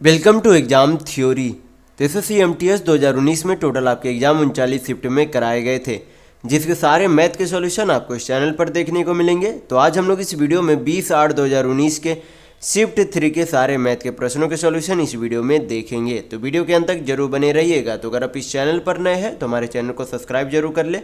Welcome to exam theory. तो SSC MTS 2019 में total आपके एग्जाम 39 शिफ्ट में कराए गए थे, जिसके सारे मैथ के सॉल्यूशन आपको इस चैनल पर देखने को मिलेंगे। तो आज हम लोग इस वीडियो में 20/8/2019 के शिफ्ट 3 के सारे मैथ के प्रश्नों के सॉल्यूशन इस वीडियो में देखेंगे। तो वीडियो के अंत तक जरूर बने रहिएगा। तो अगर आप इस चैनल पर नए हैं तो हमारे चैनल को सब्सक्राइब जरूर कर ले।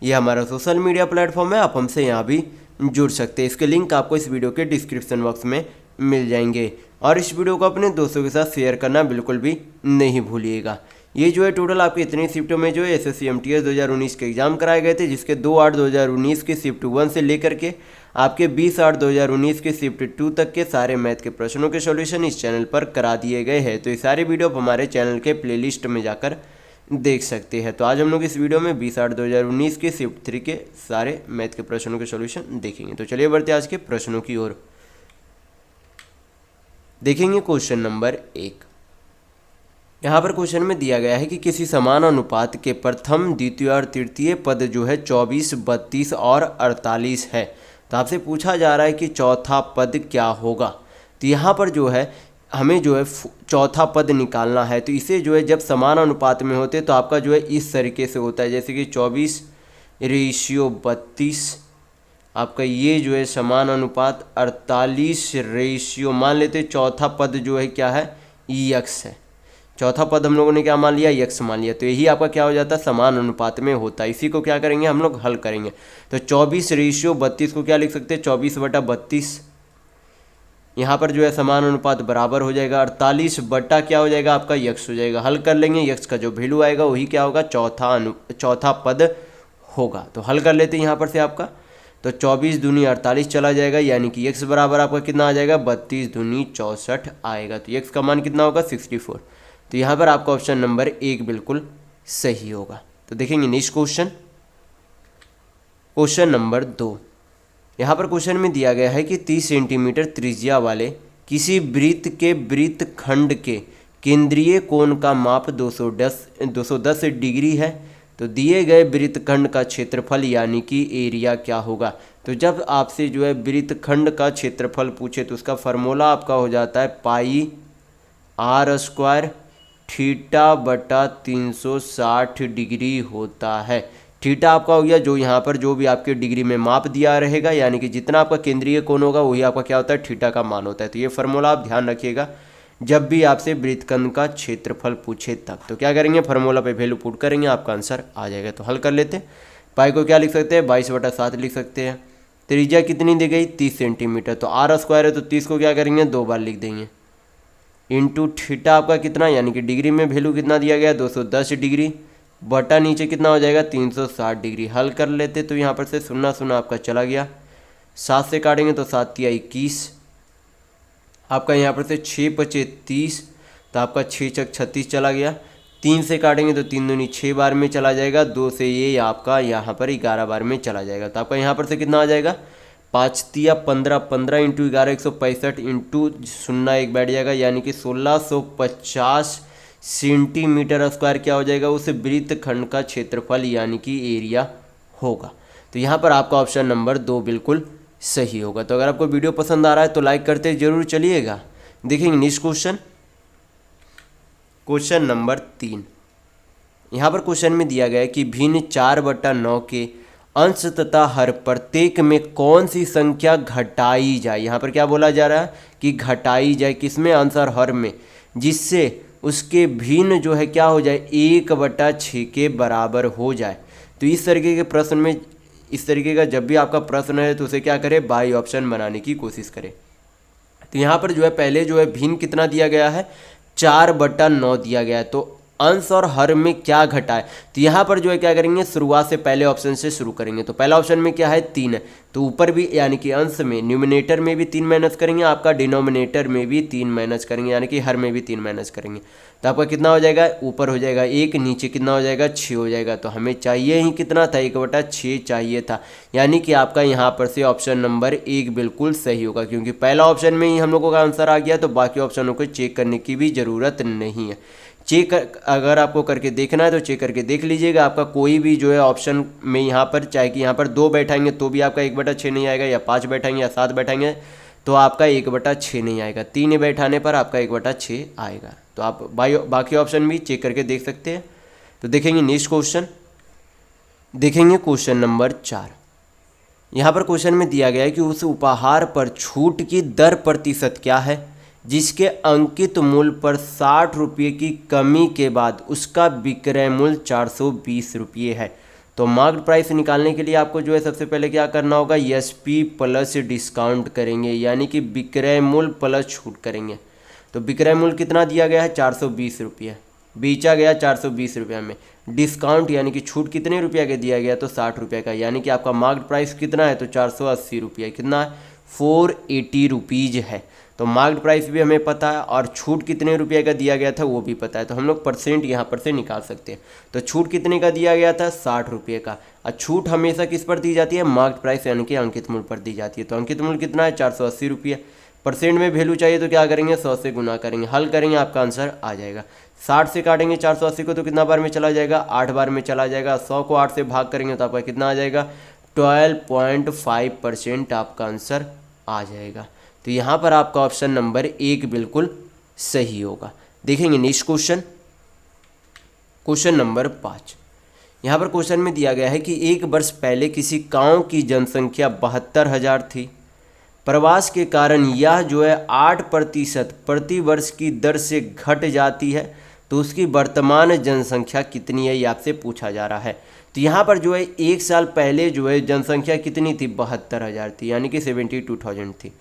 ये हमारा सोशल मीडिया प्लेटफॉर्म है, आप हमसे यहाँ भी जुड़ सकते हैं। इसके लिंक आपको इस वीडियो के डिस्क्रिप्शन बॉक्स में मिल जाएंगे। और इस वीडियो को अपने दोस्तों के साथ शेयर करना बिल्कुल भी नहीं भूलिएगा। ये जो है टोटल आपके इतनी शिफ्टों में जो है एसएससी एमटीएस 2019 के एग्जाम कराए गए थे, जिसके 2/8/2019 के शिफ्ट 1 से लेकर के आपके 20/8/2019 के शिफ्ट 2 तक के सारे मैथ के प्रश्नों के सॉल्यूशन इस चैनल पर करा दिए गए हैं। तो ये सारे वीडियो आप हमारे चैनल के प्लेलिस्ट में जाकर देख सकते हैं। तो आज हम लोग इस वीडियो में 20/8/2019 के शिफ्ट 3 के सारे मैथ के प्रश्नों के सॉल्यूशन देखेंगे। तो चलिए बढ़ते आज के प्रश्नों की ओर। देखेंगे क्वेश्चन नंबर 1। यहाँ पर क्वेश्चन में दिया गया है कि किसी समान अनुपात के प्रथम, द्वितीय और तृतीय पद जो है 24, 32 और 48 है। तो आपसे पूछा जा रहा है कि चौथा पद क्या होगा। तो यहाँ पर जो है हमें जो है चौथा पद निकालना है। तो इसे जो है जब समान अनुपात में होते तो आपका जो है इस तरीके से होता है, जैसे कि 24/32 आपका ये जो है समान अनुपात 48 मान लेते। चौथा पद जो है क्या है, यक्स है। चौथा पद हम लोगों ने क्या मान लिया, यक्स मान लिया। तो यही आपका क्या हो जाता है, समान अनुपात में होता है। इसी को क्या करेंगे हम लोग, हल करेंगे। तो 24/32 को क्या लिख सकते हैं, 24/32। यहाँ पर जो है समान अनुपात बराबर हो जाएगा 48 बटा क्या हो जाएगा आपका, यक्स हो जाएगा। हल कर लेंगे, यक्स का जो वैल्यू आएगा वही क्या होगा, चौथा पद होगा। तो हल कर लेते हैं यहाँ पर से आपका। तो 24 दूनी 48 चला जाएगा, यानी कि x बराबर आपका कितना आ जाएगा, 32 दूनी 64 आएगा। तो x का मान कितना होगा, 64। तो यहाँ पर आपका ऑप्शन नंबर 1 बिल्कुल सही होगा। तो देखेंगे नेक्स्ट क्वेश्चन, क्वेश्चन नंबर 2। यहाँ पर क्वेश्चन में दिया गया है कि 30 सेंटीमीटर त्रिज्या वाले किसी वृत्त के वृत्तखंड के केंद्रीय कोण का माप 210 डिग्री है। तो दिए गए वृत्तखंड का क्षेत्रफल यानी कि एरिया क्या होगा। तो जब आपसे जो है वृत्तखंड का क्षेत्रफल पूछे तो उसका फार्मूला आपका हो जाता है πr² θ/360 डिग्री होता है। थीटा आपका हो गया जो यहाँ पर जो भी आपके डिग्री में माप दिया रहेगा, यानी कि जितना आपका केंद्रीय कोण होगा वही आपका क्या होता है, थीटा का मान होता है। तो ये फार्मूला आप ध्यान रखिएगा जब भी आपसे वृत्तखंड का क्षेत्रफल पूछे तब। तो क्या करेंगे, फार्मूला पे वैल्यू पुट करेंगे, आपका आंसर आ जाएगा। तो हल कर लेते हैं। पाई को क्या लिख सकते हैं, 22/7 लिख सकते हैं। त्रिज्या कितनी दी गई, 30 सेंटीमीटर। तो r² है तो 30 को क्या करेंगे, 2 बार लिख देंगे। इंटू थीटा आपका कितना, यानी कि डिग्री में वैल्यू कितना दिया गया, 210 डिग्री बटा नीचे कितना हो जाएगा, 360 डिग्री। हल कर लेते तो यहाँ पर से 0 आपका चला गया। 7 से काटेंगे तो 7 × 21 आपका, यहाँ पर से 6×5 = 30। तो आपका 6×6 = 36 चला गया। 3 से काटेंगे तो 3 दूनी 6 बार में चला जाएगा। 2 से ये आपका यहाँ पर 11 बार में चला जाएगा। तो आपका यहाँ पर से कितना आ जाएगा, 5 × 15 15 × 11 165 इंटू 0 1 बैठ जाएगा, यानी कि 1650 सेंटीमीटर स्क्वायर क्या हो जाएगा, उस वृत्तखंड का क्षेत्रफल यानी कि एरिया होगा। तो यहाँ पर आपका ऑप्शन नंबर 2 बिल्कुल सही होगा। तो अगर आपको वीडियो पसंद आ रहा है तो लाइक करते जरूर चलिएगा। देखेंगे नेक्स्ट क्वेश्चन, क्वेश्चन नंबर 3। यहाँ पर क्वेश्चन में दिया गया है कि भिन्न 4/9 के अंश तथा हर प्रत्येक में कौन सी संख्या घटाई जाए। यहाँ पर क्या बोला जा रहा है कि घटाई जाए, किसमें, अंश और हर में, जिससे उसके भिन्न जो है क्या हो जाए, 1/6 के बराबर हो जाए। तो इस तरीके के प्रश्न में, इस तरीके का जब भी आपका प्रश्न है तो उसे क्या करें, बाई ऑप्शन बनाने की कोशिश करें। तो यहाँ पर जो है पहले जो है भिन्न कितना दिया गया है, 4/9 दिया गया है। तो अंश और हर में क्या घटा है, तो यहाँ पर जो है क्या करेंगे, शुरुआत से पहले ऑप्शन से शुरू करेंगे। तो पहला ऑप्शन में क्या है, 3 है। तो ऊपर भी यानी कि अंश में न्यूमिनेटर में भी 3 माइनस करेंगे, आपका डिनोमिनेटर में भी 3 माइनस करेंगे, यानी कि हर में भी 3 माइनस करेंगे। तो आपका कितना हो जाएगा, ऊपर हो जाएगा 1, नीचे कितना हो जाएगा, 6 हो जाएगा। तो हमें चाहिए ही कितना था, 1/6 चाहिए था, यानी कि आपका यहाँ पर से ऑप्शन नंबर 1 बिल्कुल सही होगा। क्योंकि पहला ऑप्शन में ही हम लोगों का आंसर आ गया, तो बाकी ऑप्शनों को चेक करने की भी ज़रूरत नहीं है। चेक अगर आपको करके देखना है तो चेक करके देख लीजिएगा। आपका कोई भी जो है ऑप्शन में यहाँ पर, चाहे कि यहाँ पर 2 बैठाएंगे तो भी आपका 1/6 नहीं आएगा, या 5 बैठाएंगे या 7 बैठाएंगे तो आपका 1/6 नहीं आएगा, 3 बैठाने पर आपका 1/6 आएगा। तो आप बाकी ऑप्शन भी चेक करके देख सकते हैं। तो देखेंगे नेक्स्ट क्वेश्चन, देखेंगे क्वेश्चन नंबर 4। यहाँ पर क्वेश्चन में दिया गया है कि उस उपहार पर छूट की दर प्रतिशत क्या है जिसके अंकित मूल्य पर 60 रुपये की कमी के बाद उसका विक्रय मूल्य 420 रुपये है। तो मार्केट प्राइस निकालने के लिए आपको जो है सबसे पहले क्या करना होगा, एसपी प्लस डिस्काउंट करेंगे, यानी कि विक्रय मूल्य प्लस छूट करेंगे। तो विक्रय मूल्य कितना दिया गया है, 420 रुपये, बेचा गया 420 रुपये में, डिस्काउंट यानी कि छूट कितने रुपये का दिया गया, तो 60 रुपये का, यानी कि आपका मार्केट प्राइस कितना है, तो 480 रुपये, कितना है, 480 रुपीज़ है। तो मार्केट प्राइस भी हमें पता है और छूट कितने रुपये का दिया गया था वो भी पता है, तो हम लोग परसेंट यहाँ पर से निकाल सकते हैं। तो छूट कितने का दिया गया था, 60 रुपये का। और छूट हमेशा किस पर दी जाती है, मार्केट प्राइस यानी कि अंकित मूल्य पर दी जाती है। तो अंकित मूल्य कितना है, 480 रुपये। परसेंट में वैल्यू चाहिए तो क्या करेंगे, 100 से गुना करेंगे, हल करेंगे, आपका आंसर आ जाएगा। 60 से काटेंगे 480 को तो कितना बार में चला जाएगा, 8 बार में चला जाएगा। 100 को 8 से भाग करेंगे तो आपका कितना आ जाएगा, 12.5% आपका आंसर आ जाएगा। तो यहाँ पर आपका ऑप्शन नंबर 1 बिल्कुल सही होगा। देखेंगे नेक्स्ट क्वेश्चन, क्वेश्चन नंबर 5। यहाँ पर क्वेश्चन में दिया गया है कि 1 वर्ष पहले किसी गांव की जनसंख्या 72,000 थी। प्रवास के कारण यह जो है 8% प्रति वर्ष की दर से घट जाती है, तो उसकी वर्तमान जनसंख्या कितनी है, ये आपसे पूछा जा रहा है। तो यहाँ पर जो है 1 साल पहले जो है जनसंख्या कितनी थी, 72,000 थी, यानी कि 72,000 थी।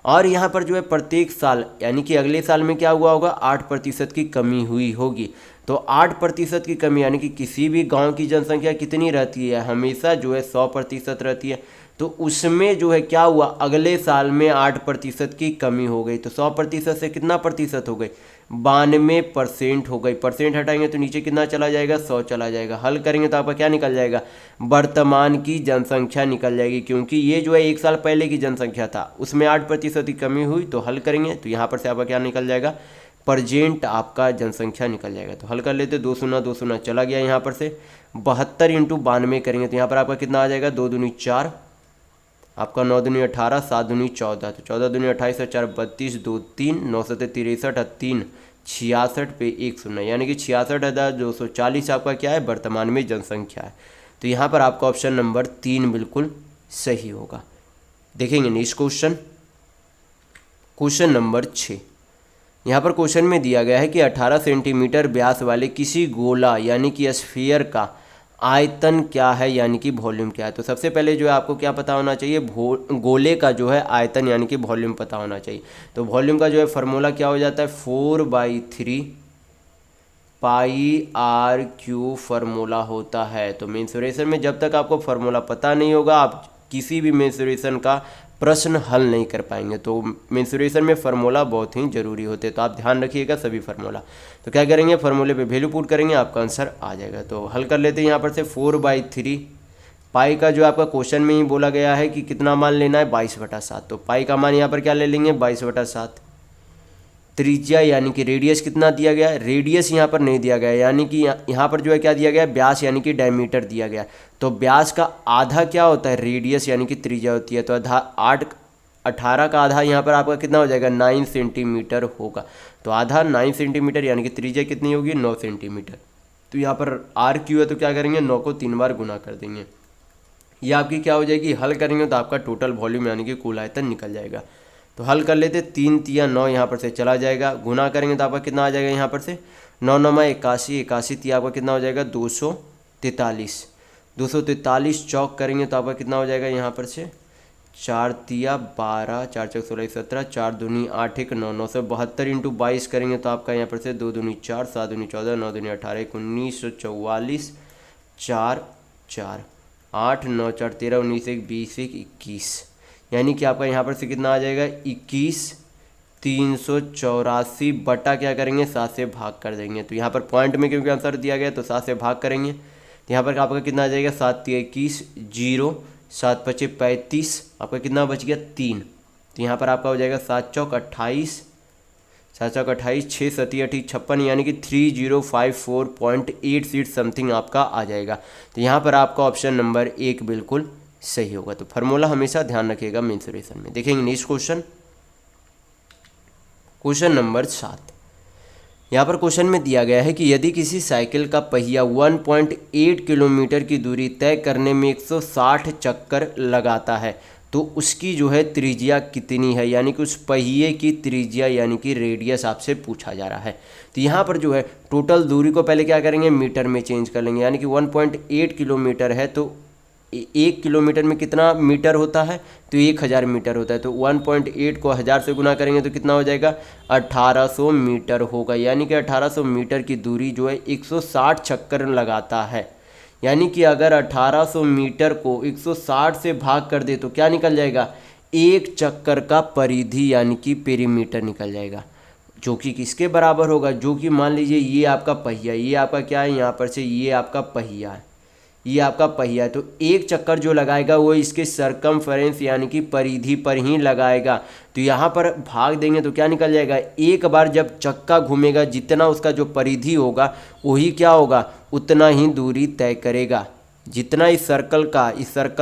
और यहाँ पर जो है प्रत्येक साल यानी कि अगले साल में क्या हुआ होगा, 8% की कमी हुई होगी। तो 8% की कमी यानी कि किसी भी गांव की जनसंख्या कितनी रहती है, हमेशा जो है 100% रहती है। तो उसमें जो है क्या हुआ, अगले साल में 8% की कमी हो गई। तो 100% से कितना प्रतिशत हो गई, 92% हो गई। परसेंट हटाएंगे तो नीचे कितना चला जाएगा, 100 चला जाएगा। हल करेंगे तो आपका क्या निकल जाएगा, वर्तमान की जनसंख्या निकल जाएगी, क्योंकि ये जो है 1 साल पहले की जनसंख्या था, उसमें 8% की कमी हुई। तो हल करेंगे तो यहाँ पर से आपका क्या निकल जाएगा, प्रजेंट आपका जनसंख्या निकल जाएगा। तो हल कर लेते, 2 शून्य चला गया यहाँ पर से। 72 × 92 करेंगे तो यहाँ पर आपका कितना आ जाएगा, 2 दूनी 4, आपका 9 दूनी 18, 7 दूनी 14, तो 14 दूनी 28 और 4 32, 2 3, 9 7 63 और 3 66 पे 1 शून्य, यानी कि 66,240 आपका क्या है, वर्तमान में जनसंख्या है। तो यहाँ पर आपका ऑप्शन नंबर 3 बिल्कुल सही होगा। देखेंगे नेक्स्ट क्वेश्चन, क्वेश्चन नंबर 6। यहाँ पर क्वेश्चन में दिया गया है कि 18 सेंटीमीटर व्यास वाले किसी गोला यानी कि स्फीयर का आयतन क्या है, यानी कि वॉल्यूम क्या है। तो सबसे पहले जो है आपको क्या पता होना चाहिए, गोले का जो है आयतन यानी कि वॉल्यूम पता होना चाहिए। तो वॉल्यूम का जो है फार्मूला क्या हो जाता है, 4/3 πr³ फार्मूला होता है। तो मेंसुरेशन में जब तक आपको फार्मूला पता नहीं होगा, आप किसी भी मेंसुरेशन का प्रश्न हल नहीं कर पाएंगे। तो मेंसुरेशन में फार्मूला बहुत ही जरूरी होते हैं, तो आप ध्यान रखिएगा सभी फार्मूला। तो क्या करेंगे, फार्मूले पे वैल्यू पुट करेंगे, आपका आंसर आ जाएगा। तो हल कर लेते हैं यहाँ पर से। 4/3 पाई का जो आपका क्वेश्चन में ही बोला गया है कि कितना मान लेना है, 22/7। तो पाई का मान यहाँ पर क्या ले लेंगे, 22/7। त्रिज्या यानी कि रेडियस कितना दिया गया है, रेडियस यहाँ पर नहीं दिया गया, यानी कि यहाँ पर जो है क्या दिया गया है, व्यास यानी कि डायमीटर दिया गया। तो व्यास का आधा क्या होता है, रेडियस यानी कि त्रिज्या होती है। तो 18 का आधा यहाँ पर आपका कितना हो जाएगा, 9 सेंटीमीटर होगा। तो आधा 9 सेंटीमीटर यानी कि त्रिज्या कितनी होगी, 9 सेंटीमीटर। तो यहाँ पर r³ है तो क्या करेंगे, 9 को 3 बार गुना कर देंगे, ये आपकी क्या हो जाएगी, हल करेंगे तो आपका टोटल वॉल्यूम यानी कि कुल आयतन निकल जाएगा। तो हल कर लेते, 3 × 9 यहाँ पर से चला जाएगा, गुना करेंगे तो आपका कितना आ जाएगा, यहाँ पर से 9 9 81, 81 आपका कितना हो जाएगा, 243। 243 चौक करेंगे तो आपका कितना हो जाएगा, यहाँ पर से 4 × 12, 4 × 16 17, 4 दूनी 8 1 9, 972 × 22 करेंगे तो आपका यहाँ पर से 2 दूनी 4, 7 दूनी 14, 9 दूनी 18, 1944, 4 4, 8 9 4 13, 19 1 20 1 21, यानी कि आपका यहाँ पर से कितना आ जाएगा, 21 384 बटा क्या करेंगे, 7 से भाग कर देंगे। तो यहाँ पर पॉइंट में क्योंकि आंसर दिया गया तो 7 से भाग करेंगे, तो यहाँ पर आपका कितना आ जाएगा, 7 × 21 0, 7 × 5 35, आपका कितना बच गया 3। तो यहाँ पर आपका हो जाएगा 7 चौक 28, 7 चौक 28, 6 7 8 56, यानी कि 3054.86 समथिंग आपका आ जाएगा। तो यहाँ पर आपका ऑप्शन नंबर 1 बिल्कुल सही होगा। तो फार्मूला हमेशा ध्यान रखिएगा मेंसुरेशन में। देखेंगे नेक्स्ट क्वेश्चन, क्वेश्चन नंबर 7, यहाँ पर क्वेश्चन में दिया गया है कि यदि किसी साइकिल का पहिया 1.8 किलोमीटर की दूरी तय करने में 160 चक्कर लगाता है तो उसकी जो है त्रिज्या कितनी है, यानी कि उस पहिए की त्रिज्या यानी कि रेडियस आपसे पूछा जा रहा है। तो यहाँ पर जो है टोटल दूरी को पहले क्या करेंगे, मीटर में चेंज कर लेंगे, यानी कि 1.8 किलोमीटर है तो 1 किलोमीटर में कितना मीटर होता है, तो 1000 मीटर होता है। तो 1.8 को 1000 से गुना करेंगे तो कितना हो जाएगा, 1800 मीटर होगा। यानी कि 1800 मीटर की दूरी जो है 160 चक्कर लगाता है। यानी कि अगर 1800 मीटर को 160 से भाग कर दे तो क्या निकल जाएगा, एक चक्कर का परिधि यानी कि पेरीमीटर निकल जाएगा, जो कि किसके बराबर होगा, जो कि मान लीजिए ये आपका पहिया, ये आपका क्या है, यहाँ पर से ये आपका पहिया है, ये आपका पहिया है। तो एक चक्कर जो लगाएगा वो इसके सरकमफेरेंस यानी कि परिधि पर ही लगाएगा। तो यहाँ पर भाग देंगे तो क्या निकल जाएगा, एक बार जब चक्का घूमेगा जितना उसका जो परिधि होगा वही क्या होगा, उतना ही दूरी तय करेगा। जितना इस सर्कल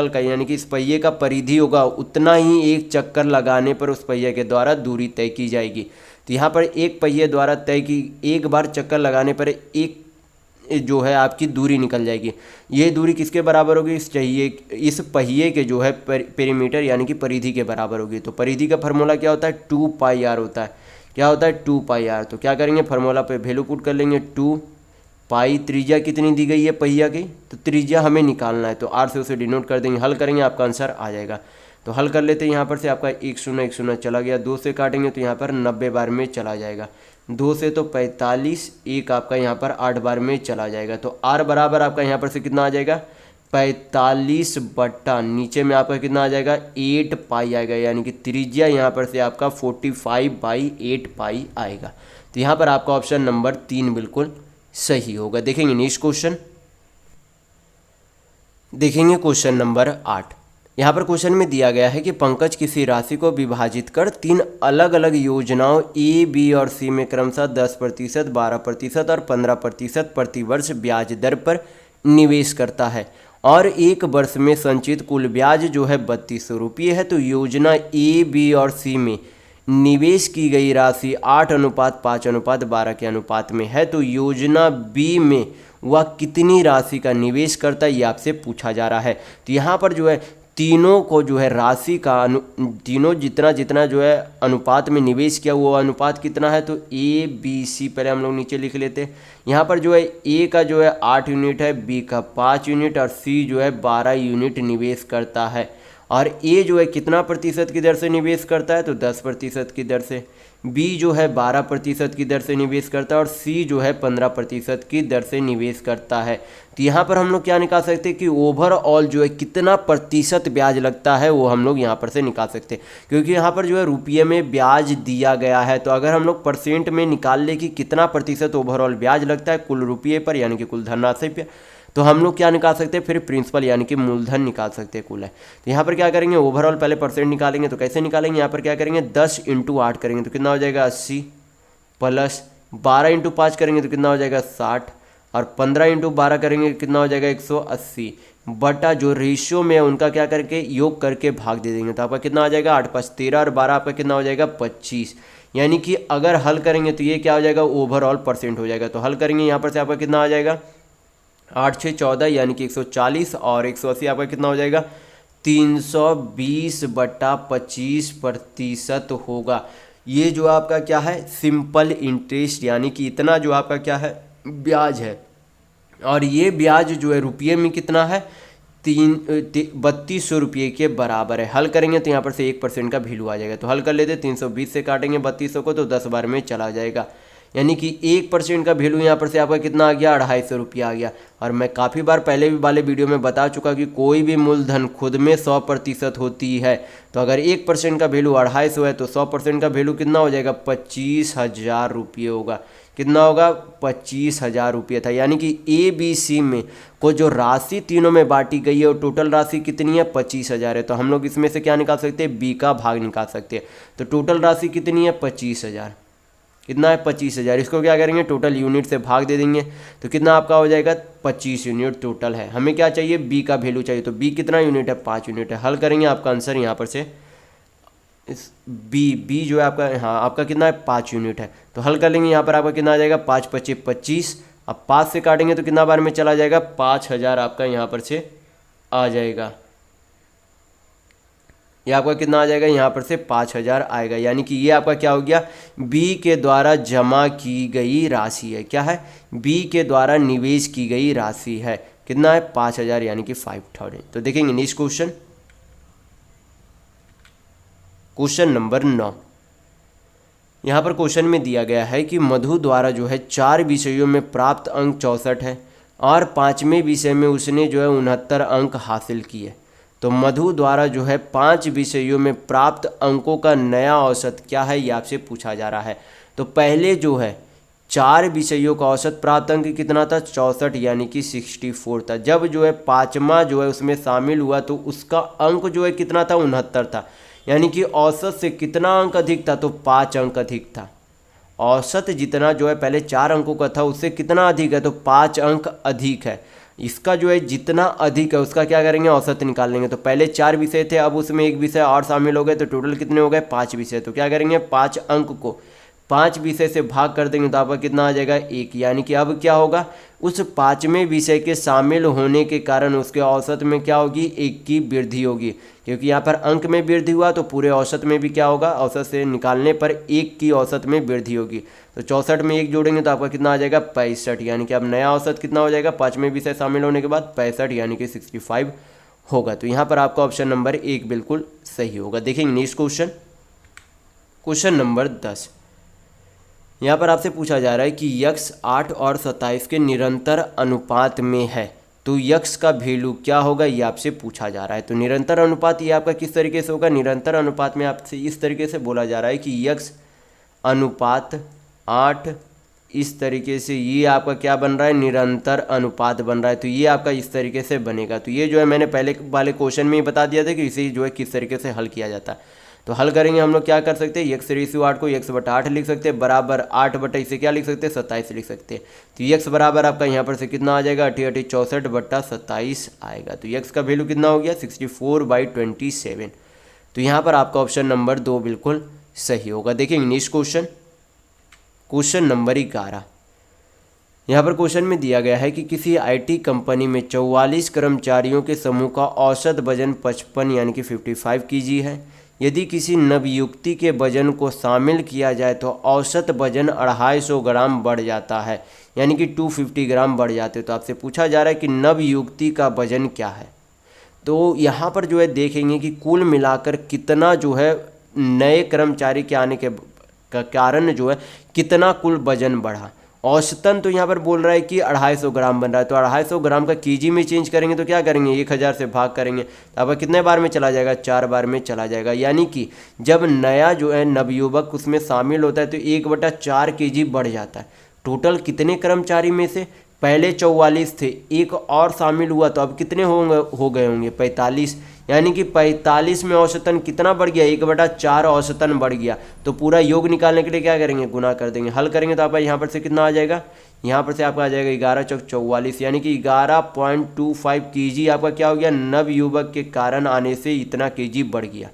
का यानी कि इस पहिए का परिधि होगा उतना ही एक चक्कर लगाने पर उस पहिए के द्वारा दूरी तय की जाएगी। तो यहाँ पर एक पहिए द्वारा तय की, एक बार चक्कर लगाने पर एक जो है आपकी दूरी निकल जाएगी। ये दूरी किसके बराबर होगी, इस पहिए के जो है पेरीमीटर यानी कि परिधि के बराबर होगी। तो परिधि का फार्मूला क्या होता है, 2πr होता है। क्या होता है, 2πr। तो क्या करेंगे, फार्मूला पे वैल्यू पुट कर लेंगे, 2π, त्रिज्या कितनी दी गई है पहिया की, तो त्रिज्या हमें निकालना है तो r से उसे डिनोट कर देंगे, हल करेंगे आपका आंसर आ जाएगा। तो हल कर लेते हैं, यहाँ पर से आपका 1 0 चला गया, 2 से काटेंगे तो यहाँ पर 90 बार में चला जाएगा, 2 से तो 45, एक आपका यहाँ पर 8 बार में चला जाएगा। तो r बराबर आपका यहाँ पर से कितना आ जाएगा, 45 बट्टा नीचे में आपका कितना आ जाएगा, 8π आएगा। यानी कि त्रिज्या यहाँ पर से आपका 45/8π आएगा। तो यहाँ पर आपका ऑप्शन नंबर 3 बिल्कुल सही होगा। देखेंगे नेक्स्ट क्वेश्चन, देखेंगे क्वेश्चन नंबर 8। यहाँ पर क्वेश्चन में दिया गया है कि पंकज किसी राशि को विभाजित कर 3 अलग अलग योजनाओं ए, बी और सी में क्रमशः 10%, 12% और 15% प्रतिवर्ष ब्याज दर पर निवेश करता है और एक वर्ष में संचित कुल ब्याज जो है 3200 रुपये है। तो योजना ए, बी और सी में निवेश की गई राशि 8:5:12 के अनुपात में है। तो योजना बी में वह कितनी राशि का निवेश करता है, ये आपसे पूछा जा रहा है। तो यहाँ पर जो है तीनों को जो है राशि का तीनों जितना जितना जो है अनुपात में निवेश किया वो अनुपात कितना है, तो ए, बी, सी पहले हम लोग नीचे लिख लेते हैं। यहाँ पर जो है ए का जो है 8 यूनिट है, बी का 5 यूनिट और सी जो है 12 यूनिट निवेश करता है। और ए जो है कितना प्रतिशत की दर से निवेश करता है, तो 10% की दर से, बी जो है 12% की दर से निवेश करता है और सी जो है 15% की दर से निवेश करता है। तो यहाँ पर हम लोग क्या निकाल सकते हैं कि ओवरऑल जो है कितना प्रतिशत ब्याज लगता है वो हम लोग यहाँ पर से निकाल सकते हैं, क्योंकि यहाँ पर जो है रुपये में ब्याज दिया गया है। तो अगर हम लोग परसेंट में निकाल ले कि कितना प्रतिशत ओवरऑल ब्याज लगता है कुल रुपये पर यानी कि कुल धनराशि पर, तो हम लोग क्या निकाल सकते हैं, फिर प्रिंसिपल यानी कि मूलधन निकाल सकते हैं कुल है। तो यहाँ पर क्या करेंगे, ओवरऑल पहले परसेंट निकालेंगे। तो कैसे निकालेंगे, यहाँ पर क्या करेंगे 10 × 8 करेंगे तो कितना हो जाएगा 80, प्लस 12 × 5 करेंगे तो कितना हो जाएगा 60 और 15 × 12 करेंगे कितना हो जाएगा 180 बटा जो रेशियो में है उनका क्या करके योग करके भाग दे देंगे। तो आपका कितना आ जाएगा 8 × 5 13 और 12 आपका कितना हो जाएगा 25। यानी कि अगर हल करेंगे तो ये क्या हो जाएगा ओवरऑल परसेंट हो जाएगा। तो हल करेंगे यहाँ पर से आपका कितना आ जाएगा 8 × 6 = 14 यानी कि 140 और 180 आपका कितना हो जाएगा 320/25% होगा। ये जो आपका क्या है सिंपल इंटरेस्ट यानी कि इतना जो आपका क्या है ब्याज है, और ये ब्याज जो है रुपये में कितना है 3200 रुपये के बराबर है। हल करेंगे तो यहाँ पर से 1% का वैल्यू आ जाएगा। तो हल कर लेते 320 से काटेंगे 3200 को तो 10 बार में चला जाएगा। यानी कि 1% का वैल्यू यहाँ पर से आपका कितना आ गया 250 रुपया आ गया। और मैं काफ़ी बार पहले भी वाले वीडियो में बता चुका कि कोई भी मूलधन खुद में 100% होती है। तो अगर 1% का वैल्यू 250 है तो 100% का वैल्यू कितना हो जाएगा 25,000 रुपये होगा। कितना होगा 25,000 रुपये था। यानी कि ए, बी, सी में को जो राशि तीनों में बांटी गई है और टोटल राशि कितनी है 25,000 है। तो हम लोग इसमें से क्या निकाल सकते हैं बी का भाग निकाल सकते हैं। तो टोटल राशि कितनी है 25,000, कितना है 25,000। इसको क्या करेंगे टोटल यूनिट से भाग दे देंगे तो कितना आपका हो जाएगा 25 यूनिट टोटल है। हमें क्या चाहिए बी का वैल्यू चाहिए। तो बी कितना यूनिट है 5 यूनिट है। हल करेंगे आपका आंसर यहाँ पर से इस बी जो है आपका, हाँ आपका कितना है 5 यूनिट है। तो हल कर लेंगे, यहाँ पर आपका कितना आ जाएगा 5 पच्चीस 25। अब 5 से काटेंगे तो कितना बार में चला जाएगा 5000 आपका यहाँ पर से आ जाएगा। ये आपका कितना आ जाएगा, यहाँ पर से 5000 आएगा। यानी कि ये आपका क्या हो गया, बी के द्वारा जमा की गई राशि है। क्या है, बी के द्वारा निवेश की गई राशि है। कितना है 5000 यानी कि 5000। तो देखेंगे नेक्स्ट क्वेश्चन, क्वेश्चन नंबर 9। यहाँ पर क्वेश्चन में दिया गया है कि मधु द्वारा जो है 4 विषयों में प्राप्त अंक 64 है और 5वें विषय में उसने जो है 69 अंक हासिल किए। तो मधु द्वारा जो है 5 विषयों में प्राप्त अंकों का नया औसत क्या है, ये आपसे पूछा जा रहा है। तो पहले जो है 4 विषयों का औसत प्राप्त अंक कितना था 64 यानी कि 64 था। जब जो है 5वां जो है उसमें शामिल हुआ तो उसका अंक जो है कितना था 69 था। यानी कि औसत से कितना अंक अधिक था, तो 5 अंक अधिक था। औसत जितना जो है पहले 4 अंकों का था उससे कितना अधिक है, तो 5 अंक अधिक है। इसका जो है जितना अधिक है उसका क्या करेंगे, औसत निकाल लेंगे। तो पहले 4 विषय थे, अब उसमें एक विषय और शामिल हो गए, तो टोटल कितने हो गए 5 विषय। तो क्या करेंगे 5 अंक को 5 विषय से भाग कर देंगे तो आपका कितना आ जाएगा 1। यानी कि अब क्या होगा, उस 5वें विषय के शामिल होने के कारण उसके औसत में क्या होगी 1 की वृद्धि होगी। क्योंकि यहाँ पर अंक में वृद्धि हुआ तो पूरे औसत में भी क्या होगा, औसत से निकालने पर 1 की औसत में वृद्धि होगी। तो 64 में 1 जोड़ेंगे तो आपका कितना आ जाएगा 65। यानी कि अब नया औसत कितना हो जाएगा 5वें विषय शामिल होने के बाद 65 यानी कि 65 होगा। तो यहाँ पर आपका ऑप्शन नंबर 1 बिल्कुल सही होगा। देखेंगे नेक्स्ट क्वेश्चन, क्वेश्चन नंबर 10। यहाँ पर आपसे पूछा जा रहा है कि यक्स 8 और 27 के निरंतर अनुपात में है, तो यक्स का वैल्यू क्या होगा, ये आपसे पूछा जा रहा है। तो निरंतर अनुपात ये आपका किस तरीके से होगा, निरंतर अनुपात में आपसे इस तरीके से बोला जा रहा है कि यक्स अनुपात 8 इस तरीके से, ये आपका क्या बन रहा है निरंतर अनुपात बन रहा है। तो ये आपका इस तरीके से बनेगा। तो ये जो है मैंने पहले वाले क्वेश्चन में ही बता दिया था कि इसे जो है किस तरीके से हल किया जाता है। तो हल करेंगे हम लोग क्या कर सकते हैं, यक्स रेशियो 8 को x/8 लिख सकते हैं, बराबर 8 बटा इसे क्या लिख सकते हैं 27 लिख सकते हैं। तो यक्स बराबर आपका यहाँ पर से कितना आ जाएगा 88 64 बटा 27 आएगा। तो यक्स का वैल्यू कितना हो गया 64/27। तो यहाँ पर आपका ऑप्शन नंबर 2 बिल्कुल सही होगा। देखेंगे नेक्स्ट क्वेश्चन, क्वेश्चन नंबर 11। यहाँ पर क्वेश्चन में दिया गया है कि किसी IT कंपनी में 44 कर्मचारियों के समूह का औसत वजन 55 यानी कि 55 kg है। यदि किसी नवयुक्ति के वजन को शामिल किया जाए तो औसत वजन 250 ग्राम बढ़ जाता है, यानी कि 250 ग्राम बढ़ जाते हैं। तो आपसे पूछा जा रहा है कि नवयुक्ति का वजन क्या है। तो यहाँ पर जो है देखेंगे कि कुल मिलाकर कितना जो है नए कर्मचारी के आने के कारण जो है कितना कुल वजन बढ़ा। औसतन तो यहाँ पर बोल रहा है कि 250 ग्राम बन रहा है। तो 250 ग्राम का केजी में चेंज करेंगे तो क्या करेंगे 1000 से भाग करेंगे तो अब कितने बार में चला जाएगा 4 बार में चला जाएगा। यानी कि जब नया जो है नवयुवक उसमें शामिल होता है तो 1/4 केजी बढ़ जाता है। टोटल कितने कर्मचारी में से पहले 44 थे, एक और शामिल हुआ तो अब कितने हो गए होंगे 45। यानी कि 45 में औसतन कितना बढ़ गया 1/4 औसतन बढ़ गया। तो पूरा योग निकालने के लिए क्या करेंगे गुना कर देंगे। हल करेंगे तो आपका यहाँ पर से कितना आ जाएगा, यहाँ पर से आपका आ जाएगा 11 चौक 44 यानी कि 11.25 केजी आपका क्या हो गया नवयुवक के कारण आने से इतना केजी बढ़ गया।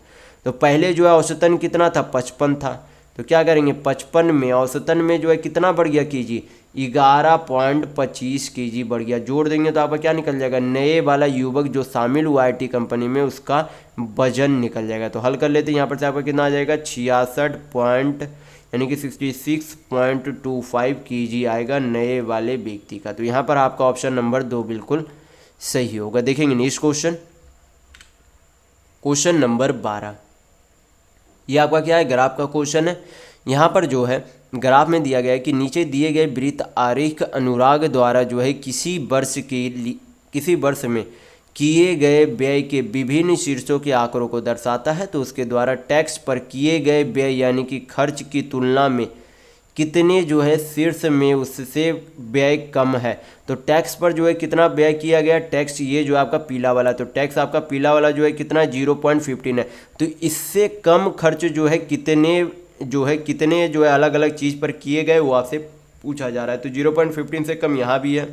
तो पहले जो है औसतन कितना था 55 था, तो क्या करेंगे 55 में औसतन में जो है कितना बढ़ गया केजी 11.25 केजी बढ़ गया। जोड़ देंगे तो आपका क्या निकल जाएगा नए वाला युवक जो शामिल हुआ IT कंपनी में उसका वजन निकल जाएगा। तो हल कर लेते हैं, यहाँ पर से आपका कितना आ जाएगा 66 यानी कि 66.25 केजी आएगा नए वाले व्यक्ति का। तो यहाँ पर आपका ऑप्शन नंबर 2 बिल्कुल सही होगा। देखेंगे नेक्स्ट क्वेश्चन, क्वेश्चन नंबर 12। ये आपका क्या है ग्राफ का क्वेश्चन है। यहाँ पर जो है ग्राफ में दिया गया है कि नीचे दिए गए वृत्त आरेख अनुराग द्वारा जो है किसी वर्ष में किए गए व्यय के विभिन्न शीर्षों के आंकड़ों को दर्शाता है। तो उसके द्वारा टैक्स पर किए गए व्यय यानी कि खर्च की तुलना में कितने जो है शीर्ष में उससे व्यय कम है। तो टैक्स पर जो है कितना व्यय किया गया टैक्स, ये जो आपका पीला वाला, तो टैक्स आपका पीला वाला जो है कितना 0.15 है। तो इससे कम खर्च जो है कितने जो है अलग अलग चीज़ पर किए गए वो आपसे पूछा जा रहा है। तो 0.15 से कम यहाँ भी है,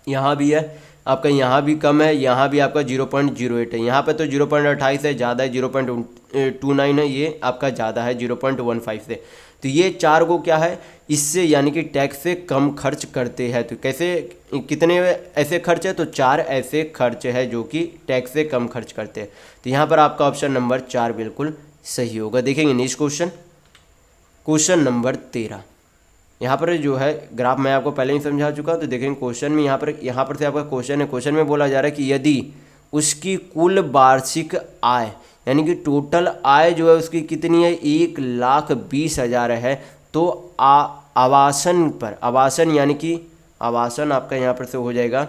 यहाँ भी है, आपका यहाँ भी कम है, यहाँ भी आपका 0.08 है, यहाँ पे तो 0.28 है, ज़्यादा है 0.29 है, ये आपका ज़्यादा है 0.15 से। तो ये चार को क्या है, इससे यानी कि टैक्स से कम खर्च करते हैं। तो कैसे, कितने ऐसे खर्च है, तो चार ऐसे खर्च है जो कि टैक्स से कम खर्च करते हैं। तो यहाँ पर आपका ऑप्शन नंबर 4 बिल्कुल सही होगा। देखेंगे नेक्स्ट क्वेश्चन, क्वेश्चन नंबर 13। यहाँ पर जो है ग्राफ मैं आपको पहले ही समझा चुका हूँ। तो देखेंगे क्वेश्चन में यहाँ पर से आपका क्वेश्चन है, क्वेश्चन में बोला जा रहा है कि यदि उसकी कुल वार्षिक आय यानी कि टोटल आय जो है उसकी कितनी है, 1,20,000 है, तो आवासन पर, आवासन यानी कि आवासन आपका यहाँ पर से हो जाएगा,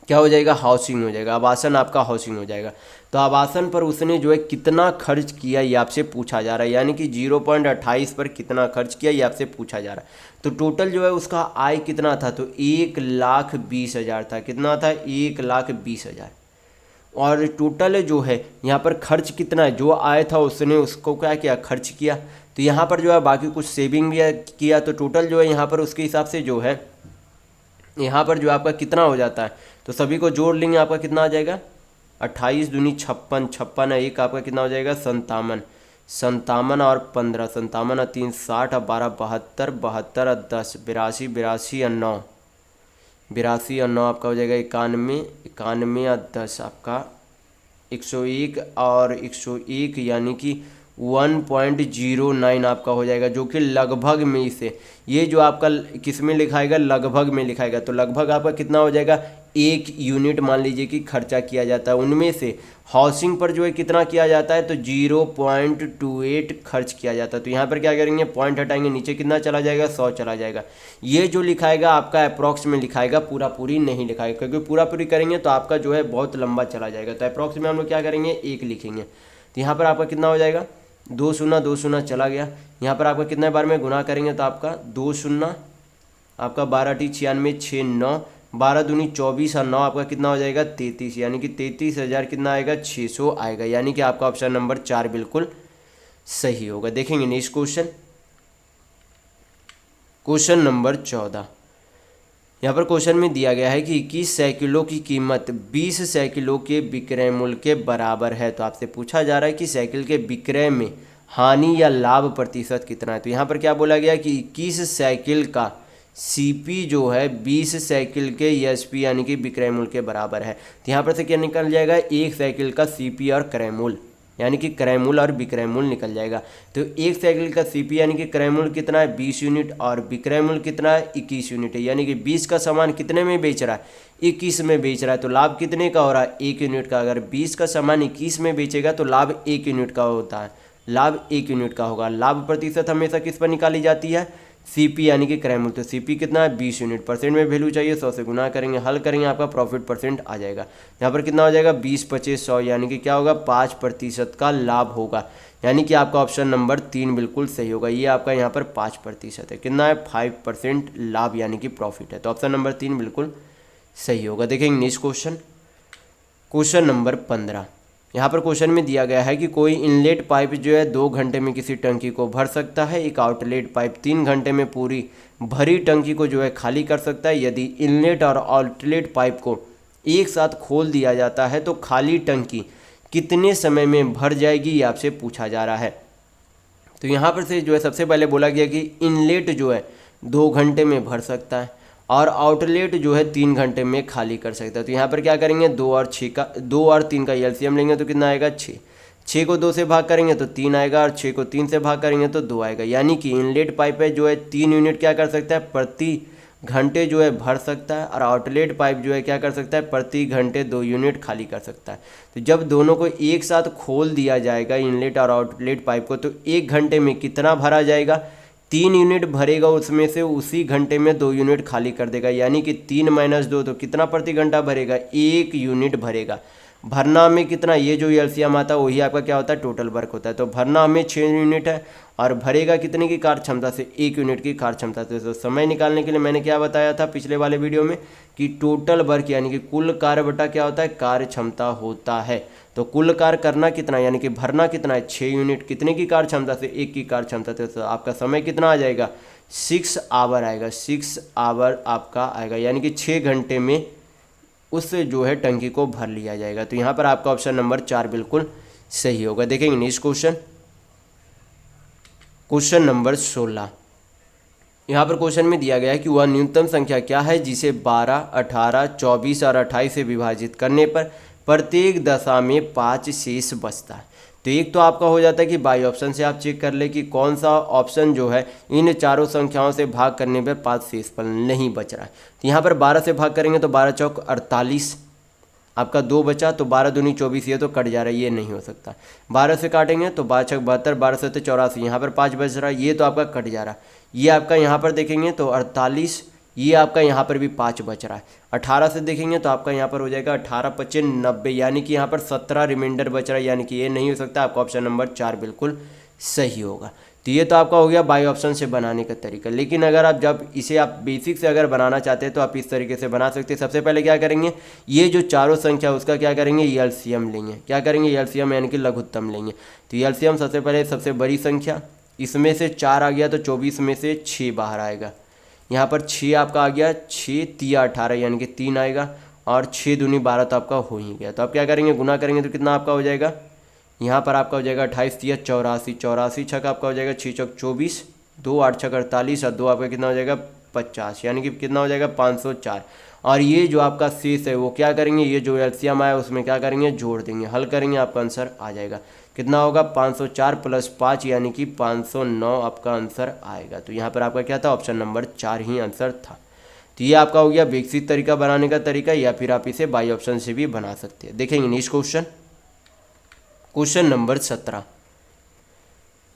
क्या हो जाएगा, हाउसिंग हो जाएगा, आवासन आपका हाउसिंग हो जाएगा। तो आवासन पर उसने जो है कितना खर्च किया ये आपसे पूछा जा रहा है, यानी कि 0.28 पर कितना खर्च किया ये आपसे पूछा जा रहा है। तो टोटल जो है उसका आय कितना था, तो 1,20,000 था। कितना था, 1,20,000। और टोटल जो है यहाँ पर खर्च कितना है, जो आय था उसने उसको क्या किया, खर्च किया। तो यहाँ पर जो है बाकी कुछ सेविंग भी किया। तो टोटल जो है यहाँ पर उसके हिसाब से जो है यहाँ पर जो आपका कितना हो जाता है, तो सभी को जोड़ लेंगे, आपका कितना आ जाएगा, 28 दूनी 56, 56 है एक, आपका कितना हो जाएगा 57, 57 और 15, 57 और 3 60 और 12 72, 72 और 10 82, 82 और 9, 82 और 9 आपका हो जाएगा 91, 91 और 10 आपका 101 और 101 यानी कि 1.09 आपका हो जाएगा, जो कि लगभग में इसे, ये जो आपका किस में लिखाएगा, लगभग में लिखाएगा। तो लगभग आपका कितना हो जाएगा, 1 यूनिट मान लीजिए कि खर्चा किया जाता है। उनमें से हाउसिंग पर जो है कितना किया जाता है, तो 0.28 खर्च किया जाता है। तो यहाँ पर क्या करेंगे, पॉइंट हटाएंगे, नीचे कितना चला जाएगा, 100 चला जाएगा। ये जो लिखाएगा आपका अप्रॉक्स में लिखाएगा, पूरा पूरी नहीं लिखाएगा, क्योंकि पूरा पूरी करेंगे तो आपका जो है बहुत लंबा चला जाएगा। तो अप्रॉक्स में हम लोग क्या करेंगे, 1 लिखेंगे। तो यहाँ पर आपका कितना हो जाएगा, 2 शून्य 2 शून्य चला गया। यहाँ पर आपका कितने बार में गुना करेंगे, तो आपका 2 शून्य आपका 12 टी 96, 6 9, 12 दूनी 24 और 9 आपका कितना हो जाएगा 33, यानी कि 33,000 कितना आएगा, 600 आएगा। यानी कि आपका ऑप्शन नंबर 4 बिल्कुल सही होगा। देखेंगे नेक्स्ट क्वेश्चन, क्वेश्चन नंबर 14। यहाँ पर क्वेश्चन में दिया गया है कि 21 साइकिलों की कीमत 20 साइकिलों के विक्रय मूल्य के बराबर है। तो आपसे पूछा जा रहा है कि साइकिल के विक्रय में हानि या लाभ प्रतिशत कितना है। तो यहाँ पर क्या बोला गया कि 21 साइकिल का सीपी जो है 20 साइकिल के एसपी यानी कि विक्रय मूल्य के बराबर है। तो यहाँ पर से क्या निकल जाएगा, एक साइकिल का सीपी और क्रय मूल्य यानी कि क्रय मूल्य और विक्रय मूल्य निकल जाएगा। तो एक साइकिल का सीपी यानी कि क्रय मूल्य कितना है, 20 यूनिट, और विक्रय मूल्य कितना है, 21 यूनिट है। यानी कि 20 का सामान कितने में बेच रहा है, 21 में बेच रहा है। तो लाभ कितने का हो रहा है, 1 यूनिट का। अगर 20 का सामान 21 में बेचेगा तो लाभ 1 यूनिट का होता है, लाभ 1 यूनिट का होगा। लाभ प्रतिशत हमेशा किस पर निकाली जाती है, सीपी यानी कि क्रय मूल्य। तो सीपी कितना है, 20 यूनिट। परसेंट में वैल्यू चाहिए, 100 से गुना करेंगे, हल करेंगे, आपका प्रॉफिट परसेंट आ जाएगा। यहाँ पर कितना हो जाएगा, 20 25 100 यानी कि क्या होगा, 5% का लाभ होगा। यानी कि आपका ऑप्शन नंबर 3 बिल्कुल सही होगा। ये आपका यहाँ पर 5% है, कितना है, 5% लाभ यानी कि प्रॉफिट है। तो ऑप्शन नंबर 3 बिल्कुल सही होगा। देखेंगे नेक्स्ट क्वेश्चन, क्वेश्चन नंबर 15। यहाँ पर क्वेश्चन में दिया गया है कि कोई इनलेट पाइप जो है 2 घंटे में किसी टंकी को भर सकता है, एक आउटलेट पाइप 3 घंटे में पूरी भरी टंकी को जो है खाली कर सकता है। यदि इनलेट और आउटलेट पाइप को एक साथ खोल दिया जाता है तो खाली टंकी कितने समय में भर जाएगी, ये आपसे पूछा जा रहा है। तो यहाँ पर से जो है सबसे पहले बोला गया कि इनलेट जो है 2 घंटे में भर सकता है और आउटलेट जो है 3 घंटे में खाली कर सकता है। तो यहाँ पर क्या करेंगे, 2 और 3 का एलसीएम लेंगे तो कितना आएगा, 6। 6 को 2 से भाग करेंगे तो 3 आएगा, और 6 को 3 से भाग करेंगे तो 2 आएगा। यानी कि इनलेट पाइप है जो है 3 यूनिट क्या कर सकता है, प्रति घंटे जो है भर सकता है, और आउटलेट पाइप जो है क्या कर सकता है, प्रति घंटे 2 यूनिट खाली कर सकता है। तो जब दोनों को एक साथ खोल दिया जाएगा, इनलेट और आउटलेट पाइप को, तो 1 घंटे में कितना भरा जाएगा, 3 यूनिट भरेगा, उसमें से उसी घंटे में 2 यूनिट खाली कर देगा। यानी कि 3 - 2 तो कितना प्रति घंटा भरेगा, 1 यूनिट भरेगा। भरना में कितना, ये जो एलसीएम आता है वही आपका क्या होता है, टोटल वर्क होता है। तो भरना में 6 यूनिट है और भरेगा कितने की कार्य क्षमता से, 1 यूनिट की कार्य क्षमता से। तो समय निकालने के लिए मैंने क्या बताया था पिछले वाले वीडियो में कि टोटल वर्क यानी कि कुल कार्य बटा क्या होता है, कार्य क्षमता होता है। तो कुल कार्य करना कितना यानी कि भरना कितना है, 6 यूनिट, कितने की कार्य क्षमता से, 1 की कार्य क्षमता से। तो आपका समय कितना आ जाएगा, 6 आवर आएगा, 6 आवर आपका आएगा। यानी कि 6 घंटे में उससे जो है टंकी को भर लिया जाएगा। तो यहाँ पर आपका ऑप्शन नंबर 4 बिल्कुल सही होगा। देखेंगे नेक्स्ट क्वेश्चन, क्वेश्चन नंबर 16। यहाँ पर क्वेश्चन में दिया गया है कि वह न्यूनतम संख्या क्या है जिसे 12, 18, 24 और 28 से विभाजित करने पर प्रत्येक दशा में 5 शेष बचता है। तो एक तो आपका हो जाता है कि बाई ऑप्शन से आप चेक कर ले कि कौन सा ऑप्शन जो है इन चारों संख्याओं से भाग करने पर 5 शेष फल नहीं बच रहा है। तो यहाँ पर 12 से भाग करेंगे तो 12 चौक 48, आपका 2 बचा, तो 12 दूनी 24, ये तो कट जा रहा है, ये नहीं हो सकता। 12 से काटेंगे तो 12 छक 72, 12 से 84, यहाँ पर 5 बच रहा है, ये तो आपका कट जा रहा है। ये आपका यहाँ पर देखेंगे तो 48, ये आपका यहाँ पर भी 5 बच रहा है। 18 से देखेंगे तो आपका यहाँ पर हो जाएगा 18 25 90, यानी कि यहाँ पर 17 रिमाइंडर बच रहा है, यानी कि ये नहीं हो सकता। आपका ऑप्शन नंबर 4 बिल्कुल सही होगा। तो ये तो आपका हो गया बाई ऑप्शन से बनाने का तरीका। लेकिन अगर आप जब इसे आप बेसिक से अगर बनाना चाहते हैं तो आप इस तरीके से बना सकते हैं। सबसे पहले क्या करेंगे, ये जो चारों संख्या उसका क्या करेंगे, एलसीएम लेंगे। क्या करेंगे, एलसीएम यानी कि लघुत्तम लेंगे। तो एलसीएम सबसे पहले सबसे बड़ी संख्या, इसमें से 4 आ गया तो 24 में से 6 बाहर आएगा। यहाँ पर 6 आपका आ गया, 6 तिया 18 यानी कि 3 आएगा, और 6 दूनी 12 तो आपका हो ही गया। तो आप क्या करेंगे, गुना करेंगे तो कितना आपका हो जाएगा, यहाँ पर आपका हो जाएगा 28 तिया 84, 84 छक आपका हो जाएगा 6 चौक 24, 2 8 छक 48 और 2 आपका कितना हो जाएगा 50, यानी कि कितना हो जाएगा 504। और ये जो आपका शेष है वो क्या करेंगे, ये जो एलसीएम आया उसमें क्या करेंगे, जोड़ देंगे, हल करेंगे, आपका आंसर आ जाएगा। कितना होगा, 504 प्लस 5 यानी कि 509 आपका आंसर आएगा। तो यहाँ पर आपका क्या था, ऑप्शन नंबर 4 ही आंसर था। तो ये आपका हो गया विकसित तरीका बनाने का तरीका, या फिर आप इसे बाई ऑप्शन से भी बना सकते हैं। देखेंगे नेक्स्ट क्वेश्चन, क्वेश्चन नंबर 17।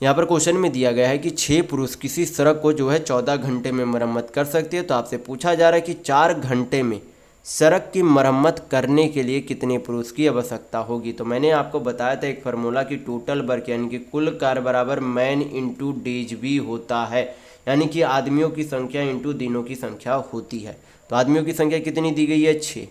यहाँ पर क्वेश्चन में दिया गया है कि 6 पुरुष किसी सड़क को जो है 14 घंटे में मरम्मत कर सकते हैं। तो आपसे पूछा जा रहा है कि 4 घंटे में सड़क की मरम्मत करने के लिए कितने पुरुष की आवश्यकता होगी। तो मैंने आपको बताया था एक फार्मूला कि टोटल वर्क यानी कि कुल कार्य बराबर मैन इंटू डेज भी होता है, यानी कि आदमियों की संख्या इंटू दिनों की संख्या होती है। तो आदमियों की संख्या कितनी दी गई है, 6,